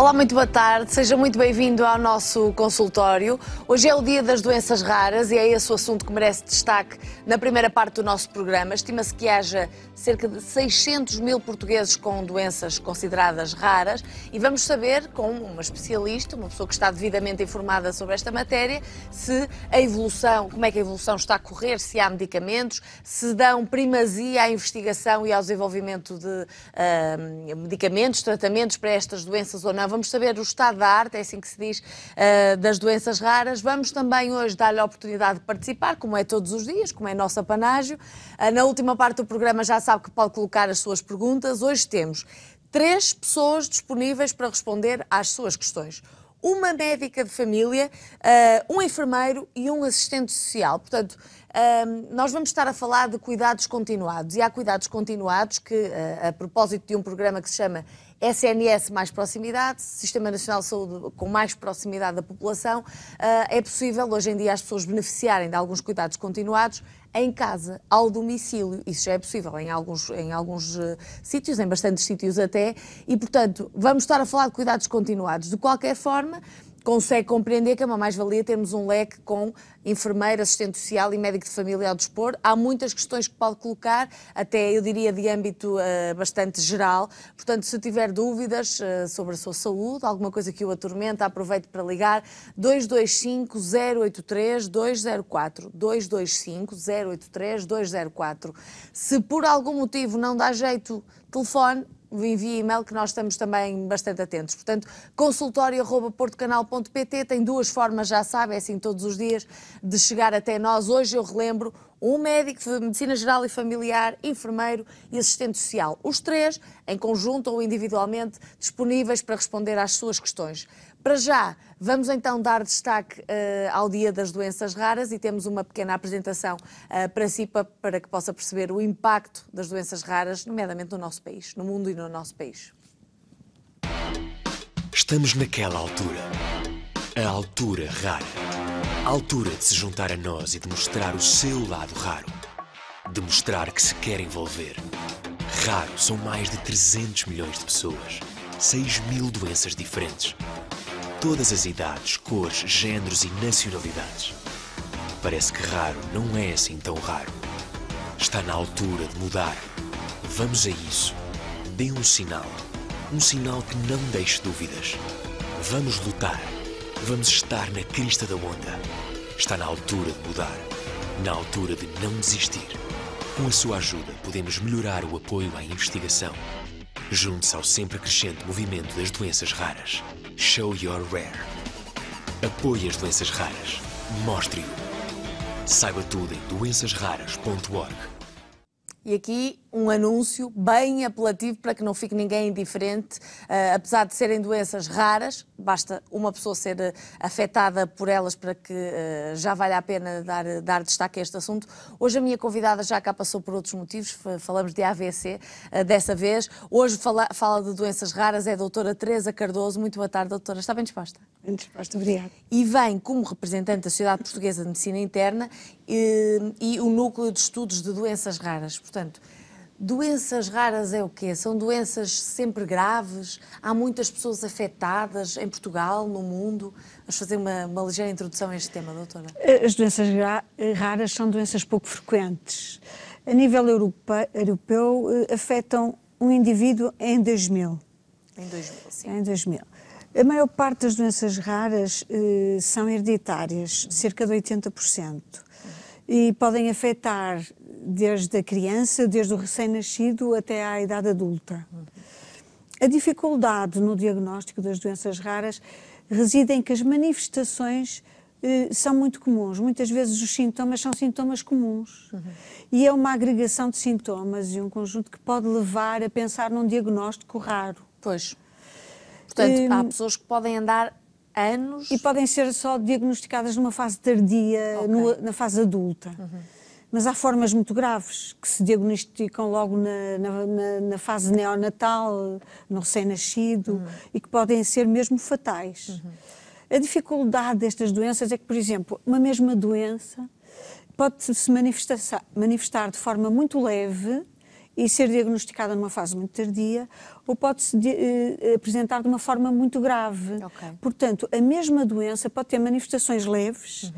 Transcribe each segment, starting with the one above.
Olá, muito boa tarde, seja muito bem-vindo ao nosso consultório. Hoje é o dia das doenças raras e é esse o assunto que merece destaque na primeira parte do nosso programa. Estima-se que haja cerca de 600 mil portugueses com doenças consideradas raras e vamos saber, com uma especialista, uma pessoa que está devidamente informada sobre esta matéria, se a evolução, como é que a evolução está a correr, se há medicamentos, se dão primazia à investigação e ao desenvolvimento de medicamentos, tratamentos para estas doenças ou não. Vamos saber o estado da arte, é assim que se diz, das doenças raras. Vamos também hoje dar-lhe a oportunidade de participar, como é todos os dias, como é nosso apanágio. Na última parte do programa já sabe que pode colocar as suas perguntas. Hoje temos 3 pessoas disponíveis para responder às suas questões. Uma médica de família, um enfermeiro e um assistente social. Portanto, nós vamos estar a falar de cuidados continuados. E há cuidados continuados que, a propósito de um programa que se chama SNS Mais Proximidade, Sistema Nacional de Saúde com mais proximidade da população, é possível hoje em dia as pessoas beneficiarem de alguns cuidados continuados em casa, ao domicílio. Isso já é possível em alguns sítios, em bastantes sítios até, e portanto vamos estar a falar de cuidados continuados. De qualquer forma, consegue compreender que é uma mais-valia termos um leque com enfermeira, assistente social e médico de família ao dispor. Há muitas questões que pode colocar, até eu diria de âmbito bastante geral. Portanto, se tiver dúvidas sobre a sua saúde, alguma coisa que o atormenta, aproveite para ligar 225 083 204, 225 083 204. Se por algum motivo não dá jeito, telefone, envie e-mail que nós estamos também bastante atentos. Portanto, consultório@portocanal.pt tem 2 formas, já sabe, é assim todos os dias, de chegar até nós. Hoje eu relembro um médico de medicina geral e familiar, enfermeiro e assistente social. Os 3, em conjunto ou individualmente, disponíveis para responder às suas questões. Para já, vamos então dar destaque ao Dia das Doenças Raras e temos uma pequena apresentação para si, para que possa perceber o impacto das doenças raras, nomeadamente no nosso país, no mundo e no nosso país. Estamos naquela altura, a altura rara. A altura de se juntar a nós e de mostrar o seu lado raro. De mostrar que se quer envolver. Raro são mais de 300 milhões de pessoas. 6.000 doenças diferentes. Todas as idades, cores, géneros e nacionalidades. Parece que raro não é assim tão raro. Está na altura de mudar. Vamos a isso. Dê um sinal. Um sinal que não deixe dúvidas. Vamos lutar. Vamos estar na crista da onda. Está na altura de mudar. Na altura de não desistir. Com a sua ajuda, podemos melhorar o apoio à investigação. Junte-se ao sempre crescente movimento das doenças raras. Show Your Rare. Apoie as doenças raras. Mostre-o. Saiba tudo em doençasraras.org. E aqui um anúncio bem apelativo para que não fique ninguém indiferente. Apesar de serem doenças raras, basta uma pessoa ser afetada por elas para que já valha a pena dar destaque a este assunto. Hoje a minha convidada já cá passou por outros motivos, falamos de AVC dessa vez. Hoje fala de doenças raras, é a doutora Teresa Cardoso. Muito boa tarde, doutora. Está bem disposta? Bem disposta, obrigada. E vem como representante da Sociedade Portuguesa de Medicina Interna e o Núcleo de Estudos de Doenças Raras. Portanto, doenças raras é o quê? São doenças sempre graves? Há muitas pessoas afetadas em Portugal, no mundo? Vamos fazer uma ligeira introdução a este tema, doutora. As doenças raras são doenças pouco frequentes. A nível europeu, afetam um indivíduo em 2000. Em 2000, sim. Em 2000. A maior parte das doenças raras são hereditárias, cerca de 80%. E podem afetar desde a criança, desde o recém-nascido até à idade adulta. A dificuldade no diagnóstico das doenças raras reside em que as manifestações são muito comuns. Muitas vezes os sintomas são sintomas comuns. E é uma agregação de sintomas e um conjunto que pode levar a pensar num diagnóstico raro. Pois. Portanto, há pessoas que podem andar anos... E podem ser só diagnosticadas numa fase tardia, Okay. na fase adulta. Mas há formas muito graves que se diagnosticam logo na fase neonatal, no recém-nascido, e que podem ser mesmo fatais. A dificuldade destas doenças é que, por exemplo, uma mesma doença pode se manifestar de forma muito leve e ser diagnosticada numa fase muito tardia, ou pode-se apresentar de uma forma muito grave. Okay. Portanto, a mesma doença pode ter manifestações leves.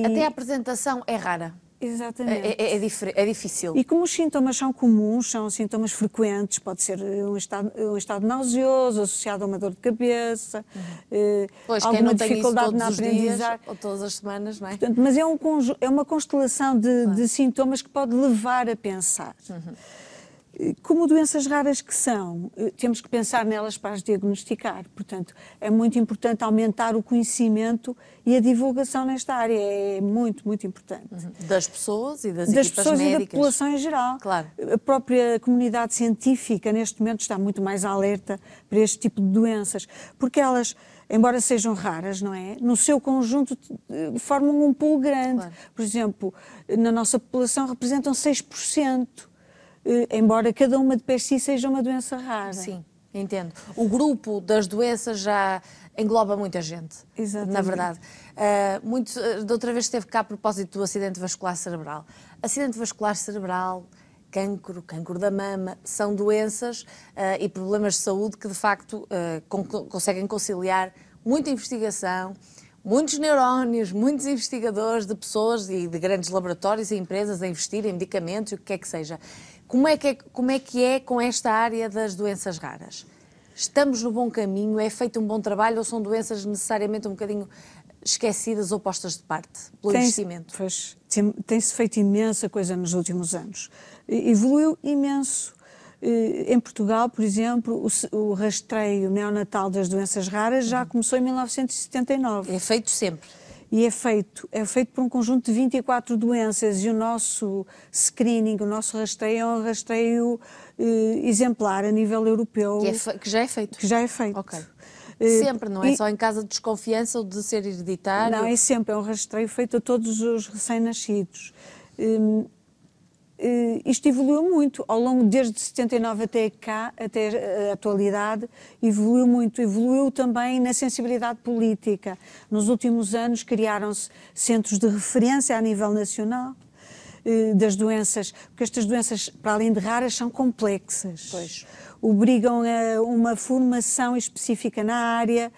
Até a apresentação é rara. Exatamente. É difícil. E como os sintomas são comuns, são sintomas frequentes, pode ser um estado nauseoso, associado a uma dor de cabeça, alguma dificuldade na aprendizagem. Ou todas as semanas, não é? Portanto, mas é uma constelação de sintomas que pode levar a pensar. Como doenças raras que são, temos que pensar nelas para as diagnosticar. Portanto, é muito importante aumentar o conhecimento e a divulgação nesta área. É muito, muito importante. Das pessoas e das equipas pessoas médicas. E da população em geral. Claro. A própria comunidade científica, neste momento, está muito mais alerta para este tipo de doenças, porque elas, embora sejam raras, não é? No seu conjunto formam um pool grande. Claro. Por exemplo, na nossa população representam 6%. Embora cada uma de per si seja uma doença rara. Sim, entendo. O grupo das doenças já engloba muita gente. Exatamente. Na verdade. Da outra vez esteve cá a propósito do acidente vascular cerebral. Acidente vascular cerebral, cancro da mama, são doenças e problemas de saúde que de facto conseguem conciliar muita investigação, muitos neurónios, muitos investigadores de pessoas e de grandes laboratórios e empresas a investir em medicamentos, o que quer que seja. Como é que é com esta área das doenças raras? Estamos no bom caminho? É feito um bom trabalho ou são doenças necessariamente um bocadinho esquecidas ou postas de parte pelo investimento? Tem-se feito imensa coisa nos últimos anos. Evoluiu imenso. Em Portugal, por exemplo, o rastreio neonatal das doenças raras já começou em 1979. É feito sempre. E é feito por um conjunto de 24 doenças e o nosso screening, o nosso rastreio é um rastreio exemplar a nível europeu. Que já é feito? Que já é feito. Ok. Sempre, não é só em caso de desconfiança ou de ser hereditário? Não, é sempre, é um rastreio feito a todos os recém-nascidos. Isto evoluiu muito, ao longo, desde 79 até cá, até a atualidade, evoluiu muito. Evoluiu também na sensibilidade política. Nos últimos anos criaram-se centros de referência a nível nacional das doenças, porque estas doenças, para além de raras, são complexas. Pois. Obrigam a uma formação específica na área,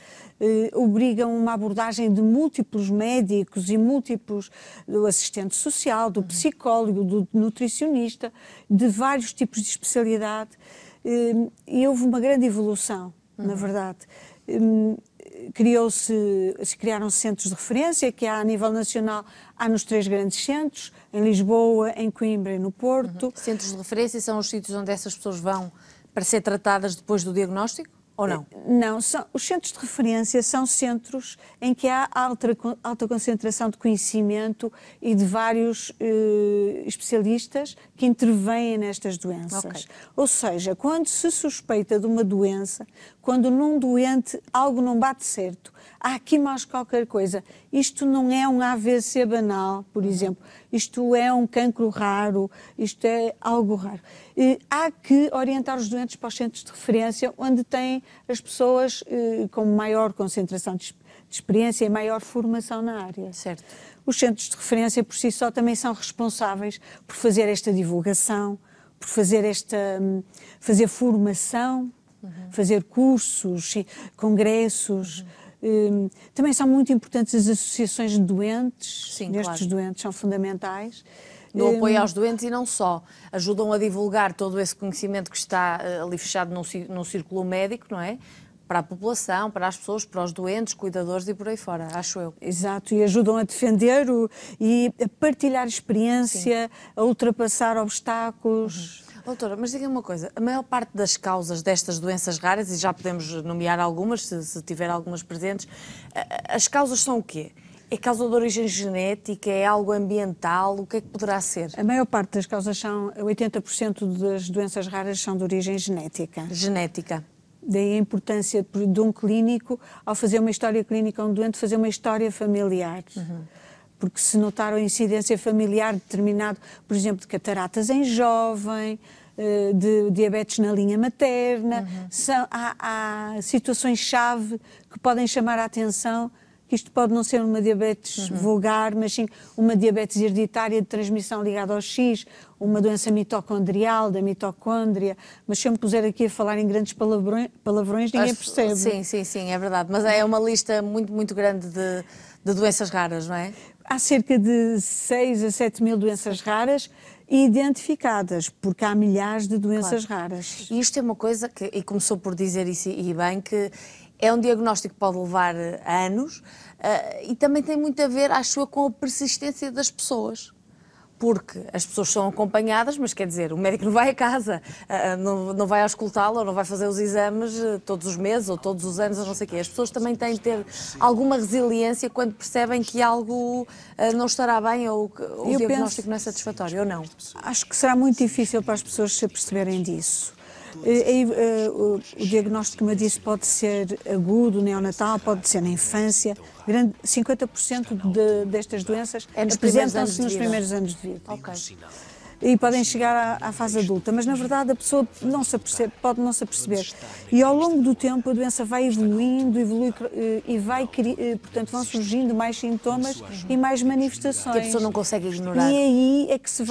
obrigam uma abordagem de múltiplos médicos e múltiplos do assistente social, do psicólogo, do nutricionista, de vários tipos de especialidade, e houve uma grande evolução, na verdade. Criaram-se centros de referência, que há a nível nacional, há nos 3 grandes centros, em Lisboa, em Coimbra e no Porto. Centros de referência são os sítios onde essas pessoas vão para ser tratadas depois do diagnóstico? Ou não? Não, os centros de referência são centros em que há alta concentração de conhecimento e de vários especialistas que intervêm nestas doenças. Okay. Ou seja, quando se suspeita de uma doença, quando num doente algo não bate certo, há aqui mais qualquer coisa. Isto não é um AVC banal, por exemplo. Isto é um cancro raro, isto é algo raro. Há que orientar os doentes para os centros de referência, onde têm as pessoas com maior concentração de experiência e maior formação na área. Certo. Os centros de referência, por si só, também são responsáveis por fazer esta divulgação, por fazer formação, fazer cursos, congressos. Também são muito importantes as associações de doentes. Sim, nestes claro. Doentes são fundamentais. No apoio aos doentes e não só. Ajudam a divulgar todo esse conhecimento que está ali fechado num círculo médico, não é? Para a população, para as pessoas, para os doentes, cuidadores e por aí fora, acho eu. Exato, e ajudam a defender e a partilhar experiência, sim, a ultrapassar obstáculos. Doutora, mas diga-me uma coisa, a maior parte das causas destas doenças raras, e já podemos nomear algumas, se tiver algumas presentes, as causas são o quê? É causa de origem genética? É algo ambiental? O que é que poderá ser? A maior parte das causas são, 80% das doenças raras são de origem genética. Genética. Daí a importância de um clínico, ao fazer uma história clínica a um doente, fazer uma história familiar. Porque se notar a incidência familiar determinado, por exemplo, de cataratas em jovem, de diabetes na linha materna, há situações-chave que podem chamar a atenção que isto pode não ser uma diabetes vulgar, mas sim uma diabetes hereditária de transmissão ligada ao X, uma doença mitocondrial, da mitocôndria, mas se eu me puser aqui a falar em grandes palavrões ninguém percebe. Sim, é verdade, mas é uma lista muito, muito grande de doenças raras, não é? Há cerca de 6 a 7 mil doenças raras identificadas, porque há milhares de doenças raras. E isto é uma coisa que, e começou por dizer isso e bem, que é um diagnóstico que pode levar anos e também tem muito a ver, acho eu, com a persistência das pessoas. Porque as pessoas são acompanhadas, mas quer dizer, o médico não vai a casa, não vai auscultá-lo, ou não vai fazer os exames todos os meses ou todos os anos, ou não sei o quê. As pessoas também têm de ter alguma resiliência quando percebem que algo não estará bem ou o diagnóstico não é satisfatório, ou não? Acho que será muito difícil para as pessoas se aperceberem disso. O diagnóstico, como eu disse, pode ser agudo, neonatal, pode ser na infância. 50% destas doenças apresentam-se nos primeiros anos de vida. Okay. E podem chegar à fase adulta, mas na verdade a pessoa não se apercebe, pode não se aperceber. E ao longo do tempo a doença vai evoluindo, portanto vão surgindo mais sintomas e mais manifestações. Que a pessoa não consegue ignorar. E aí é que se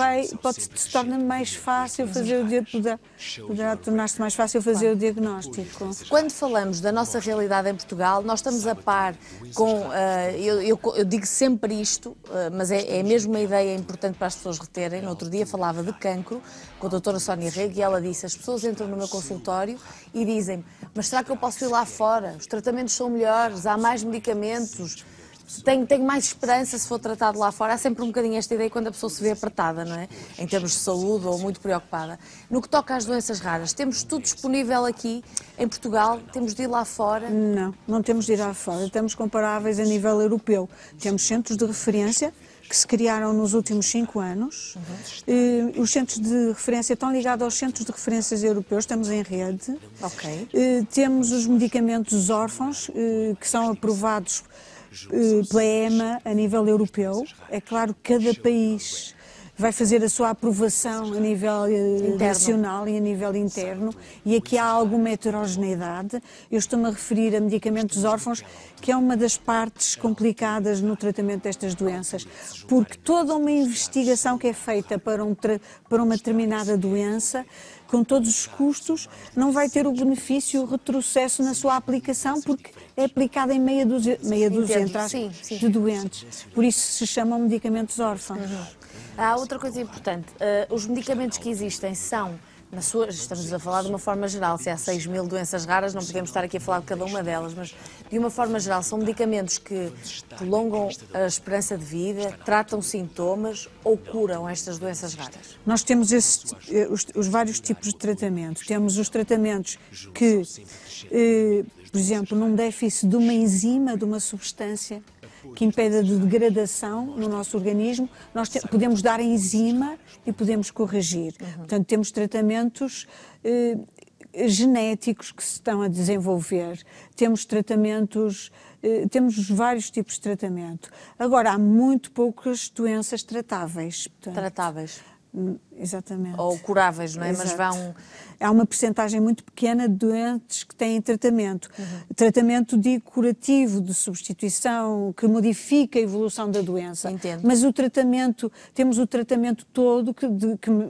torna mais fácil fazer poderá tornar-se mais fácil fazer o diagnóstico. Quando falamos da nossa realidade em Portugal, nós estamos a par com, eu digo sempre isto, mas é mesmo uma ideia importante para as pessoas reterem. No outro dia falava de cancro com a doutora Sónia Rego e ela disse, as pessoas entram no meu consultório e dizem, mas será que eu posso ir lá fora? Os tratamentos são melhores, há mais medicamentos, tenho mais esperança se for tratado lá fora. Há sempre um bocadinho esta ideia quando a pessoa se vê apertada, não é? Em termos de saúde ou muito preocupada. No que toca às doenças raras, temos tudo disponível aqui em Portugal? Temos de ir lá fora? Não temos de ir lá fora. Estamos comparáveis a nível europeu. Temos centros de referência que se criaram nos últimos 5 anos. Os centros de referência estão ligados aos centros de referências europeus, estamos em rede. Ok. Temos os medicamentos órfãos, que são aprovados pela EMA a nível europeu. É claro que cada país vai fazer a sua aprovação a nível nacional e a nível interno, e aqui há alguma heterogeneidade. Eu estou-me a referir a medicamentos órfãos, que é uma das partes complicadas no tratamento destas doenças, porque toda uma investigação que é feita para uma determinada doença, com todos os custos, não vai ter o benefício, o retrocesso na sua aplicação, porque é aplicada em meia dúzia de doentes. Por isso se chamam medicamentos órfãos. Há outra coisa importante, os medicamentos que existem são, estamos a falar de uma forma geral, se há 6 mil doenças raras, não podemos estar aqui a falar de cada uma delas, mas de uma forma geral são medicamentos que prolongam a esperança de vida, tratam sintomas ou curam estas doenças raras? Nós temos os vários tipos de tratamento. Temos os tratamentos que, por exemplo, num déficit de uma enzima, de uma substância, que impede a degradação no nosso organismo, nós podemos dar a enzima e podemos corrigir. Portanto, temos tratamentos genéticos que se estão a desenvolver, temos tratamentos, temos vários tipos de tratamento. Agora, há muito poucas doenças tratáveis. Portanto, tratáveis? Exatamente. Ou curáveis, não é? Exato. Mas vão... Há uma percentagem muito pequena de doentes que têm tratamento. Tratamento, digo, curativo, de substituição, que modifica a evolução da doença. Entendo. Mas temos o tratamento todo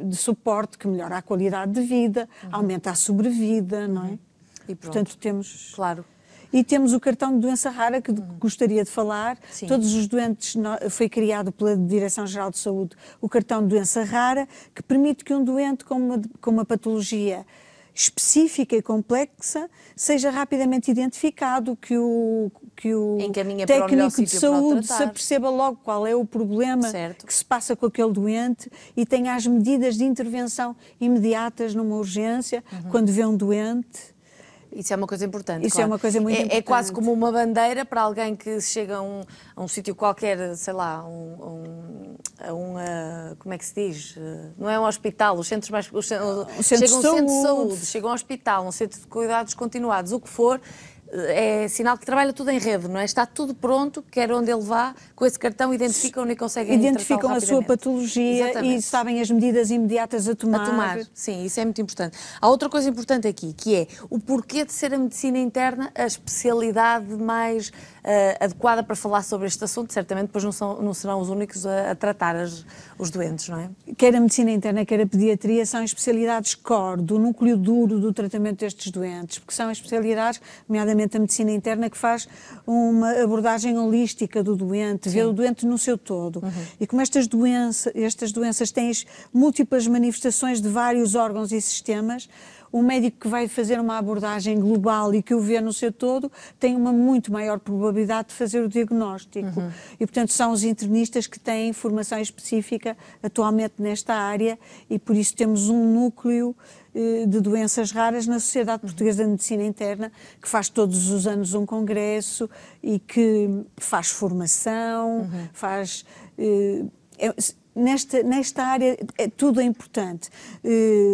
de suporte que melhora a qualidade de vida, aumenta a sobrevida, não é? E pronto. Portanto, temos... Claro. E temos o cartão de doença rara, que gostaria de falar. Sim. Todos os doentes, foi criado pela Direção-Geral de Saúde o cartão de doença rara, que permite que um doente com uma patologia específica e complexa seja rapidamente identificado, que o técnico de saúde se aperceba logo qual é o problema que se passa com aquele doente e tenha as medidas de intervenção imediatas numa urgência, quando vê um doente. Isso é uma coisa importante. Isso, claro, é uma coisa muito importante. É quase como uma bandeira para alguém que chega a um sítio qualquer, sei lá, como é que se diz? Não é um hospital, os centros mais... Chega a um centro de saúde, chega a um hospital, um centro de cuidados continuados, o que for, é sinal que trabalha tudo em rede, não é? Está tudo pronto, quer onde ele vá, com esse cartão identificam-no e conseguem identificam a sua patologia. Exatamente. E sabem as medidas imediatas a tomar. Sim, isso é muito importante. Há outra coisa importante aqui, que é o porquê de ser a medicina interna a especialidade mais adequada para falar sobre este assunto. Certamente depois não serão os únicos a tratar os doentes, não é? Quer a medicina interna, quer a pediatria, são especialidades core, do núcleo duro do tratamento destes doentes, porque são especialidades, nomeadamente a medicina interna, que faz uma abordagem holística do doente, vê o doente no seu todo. E como estas doenças têm múltiplas manifestações de vários órgãos e sistemas, o médico que vai fazer uma abordagem global e que o vê no seu todo tem uma muito maior probabilidade de fazer o diagnóstico. E, portanto, são os internistas que têm formação específica atualmente nesta área e, por isso, temos um núcleo de doenças raras na Sociedade Portuguesa de Medicina Interna, que faz todos os anos um congresso e que faz formação, faz... Nesta área tudo é importante,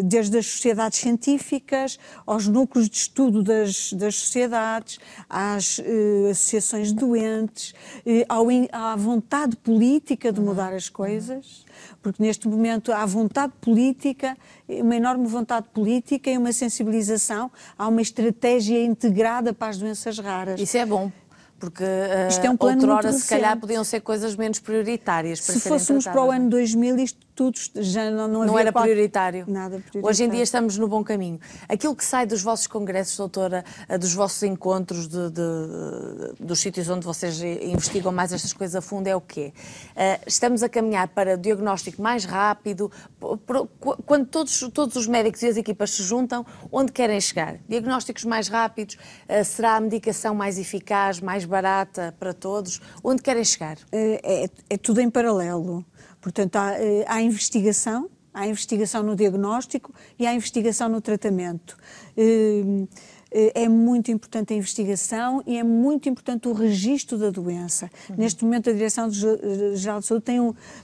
desde as sociedades científicas, aos núcleos de estudo das sociedades, às associações de doentes, à vontade política de mudar as coisas, porque neste momento há vontade política, uma enorme vontade política e uma sensibilização, há uma estratégia integrada para as doenças raras. Isso é bom. Porque é um outrora, se calhar, podiam ser coisas menos prioritárias para serem tratadas. Se fôssemos para o ano 2000, isto tudo já não havia... Não era prioritário. Nada prioritário. Hoje em dia estamos no bom caminho. Aquilo que sai dos vossos congressos, doutora, dos vossos encontros, dos sítios onde vocês investigam mais estas coisas a fundo, é o quê? Estamos a caminhar para diagnóstico mais rápido. Quando todos os médicos e as equipas se juntam, onde querem chegar? Diagnósticos mais rápidos? Será a medicação mais eficaz, mais barata para todos? Onde querem chegar? É tudo em paralelo. Portanto, há investigação no diagnóstico e há investigação no tratamento. É muito importante a investigação e é muito importante o registro da doença. Neste momento, a Direção-Geral de Saúde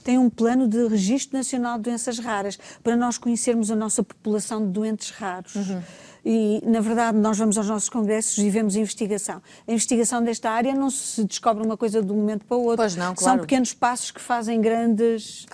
tem um plano de registro nacional de doenças raras, para nós conhecermos a nossa população de doentes raros. E, na verdade, nós vamos aos nossos congressos e vemos investigação. A investigação desta área não se descobre uma coisa de um momento para o outro. Pois não, claro. São pequenos passos que fazem grandes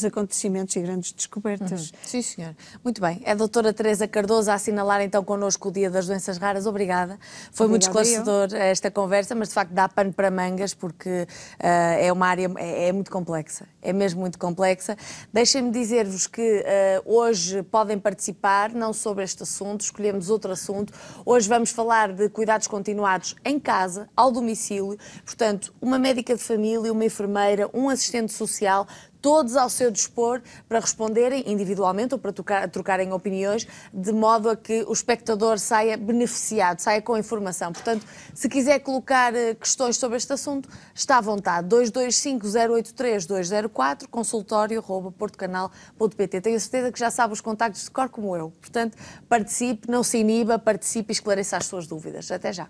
acontecimentos e grandes descobertas. Sim, senhor. Muito bem. É a doutora Teresa Cardoso a assinalar então connosco o Dia das Doenças Raras. Obrigada. Foi muito esclarecedor esta conversa, mas de facto dá pano para mangas, porque é uma área muito complexa. É mesmo muito complexa. Deixem-me dizer-vos que hoje podem participar, não sobre este assunto, escolhemos outro assunto. Hoje vamos falar de cuidados continuados em casa, ao domicílio. Portanto, uma médica de família, uma enfermeira, um assistente social, todos ao seu dispor para responderem individualmente ou para trocarem opiniões, de modo a que o espectador saia beneficiado, saia com informação. Portanto, se quiser colocar questões sobre este assunto, está à vontade. 225-083-204, consultório@portocanal.pt. Tenho certeza que já sabe os contactos de cor como eu. Portanto, participe, não se iniba, participe e esclareça as suas dúvidas. Até já.